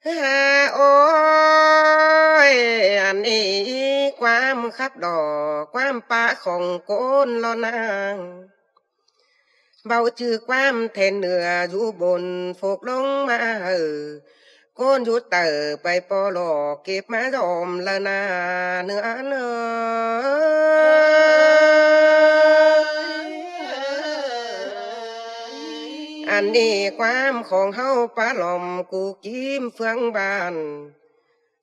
โอ้ยอันนี้ความคับดอกความปะของโกนลอนางเบาจือความแทนเหนืออยู่บนโฟกลงมาโกนอยู่เตอไปปอหลอกเก็บมาดอมละนาเนื้อเนอันนี้ความของเฮาปลาหล่อมกูกิมเฟืองบาน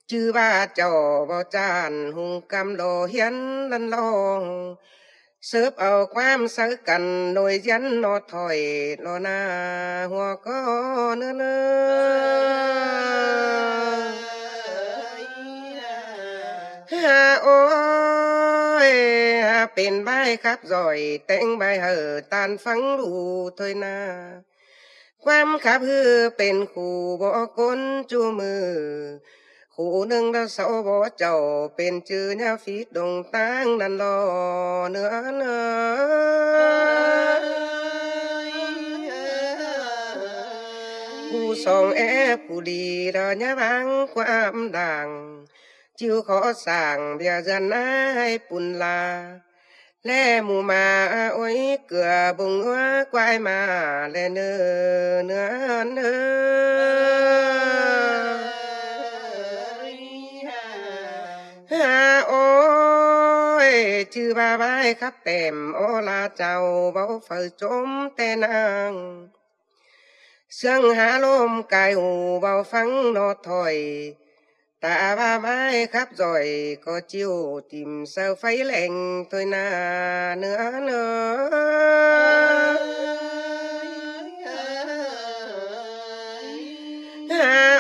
ชื่อว่าเจ้าบ่จานหุงกำโลเฮียนลันลองเสิร์ฟเอาความเสือกันโดยยันนอถอยโลนาหัวก็เนื้อโอ้ยเป็นใบครับจ่อยแต่งใบตานฟังดูถอยนาความขับฮือเป็นคู่บ่ก้นจูมือคู่หนึ่งแล้วเสาบ่เจ้าเป็นจื้อเนี่ยฟีดดงตั้งนั่นรอเนื้อผู้สองผู้ดีเราเนี่ยบางความดังจิวขอสั่งเบียจันนายปุ่นลาและหมู่มาโอ้ยเกลือบุงว่ากวายมาและเนื้อโอ้ยชื่อบาบายครับเต็มโอลาเจ้าเบาเฝ้าจมแต่นางเสียงหาลมกายหูเบาฟังนอถอยตาบาไม้ครับจ่อยก็จิ้วติ่มเสาไฟแหลงตัวหน้าเนื้อ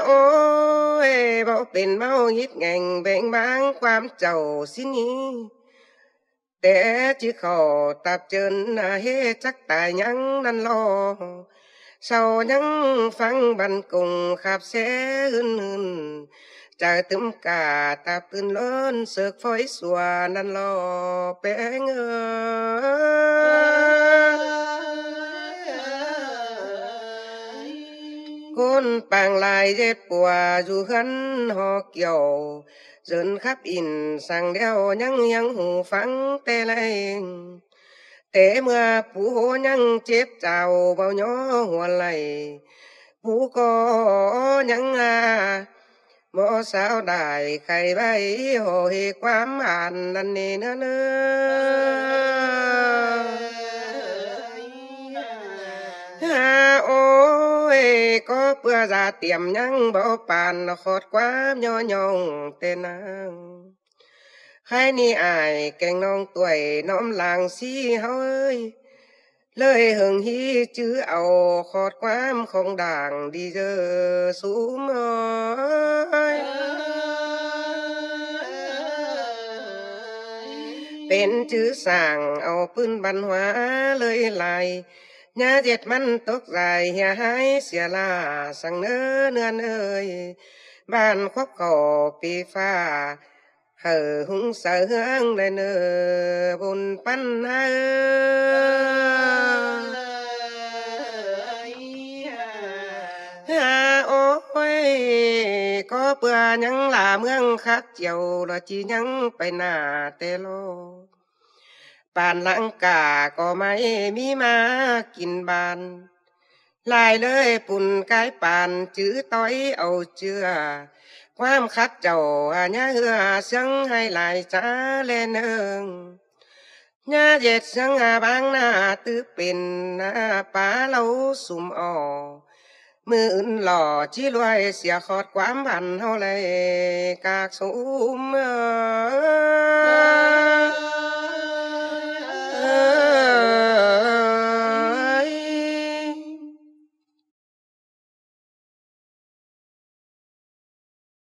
โอ้ยเบาเป็นเมายิดแง่งแบ่งบางความเจ้าสินี้แต่ที่เขาตับเจินเฮจักตายยังนั่นรอเศร้ายังฟังบันกงขับเสอื่นจะตึมกาตาปืนล้นเสือกฝอยสัวนั่นรอแปงคนปางลายเจ็ดปัวอยู่หันหอเกี่ยวเจินขับอินสั่งเดียวยังหูฟังแต่แรงแต่เมื่อผู้ยังเจ็บเจ้าเบาย่อหัวไหลผู้ก็ยังบ่สาวได้ใครใบโหเหความอ่านนั่นนี่เนื้อโอ้ยก็เพื่อจะเตรียมยังบ่ปานขอดความย่อยองแต่นางใครนี่อายแกงน้องตัวยน้อมลางสีเฮาเลยหึงฮีจื้อเอาขอดความของด่างดีเจอสูมเป็นจื้อสั่งเอาปืนบันหัวเลยไหลญาเจ็ดมันตกใจเหียหายเสียลาสั่งเนื้อนบ้านครบก่อปีฟ้าหุงเสืองได้บุญปันโอ้ยก็เปื่อยังลาเมืองคักเจียวละจียังไปหน้าเตโลปานหลังกาก็ไม่มีมากินบานลายเลยปุ่นกายปานจื้อต้อยเอาเจือความคัดเจ้าญาเหือเสียงให้หลายจ้าเลนญาเจ็ดเสียงบางหน้าตื้อเป็นป่าเราสุ่มอ่อมืออื่นหล่อชี้รวยเสียขอดความบันเฮาเลยกากสุ่ม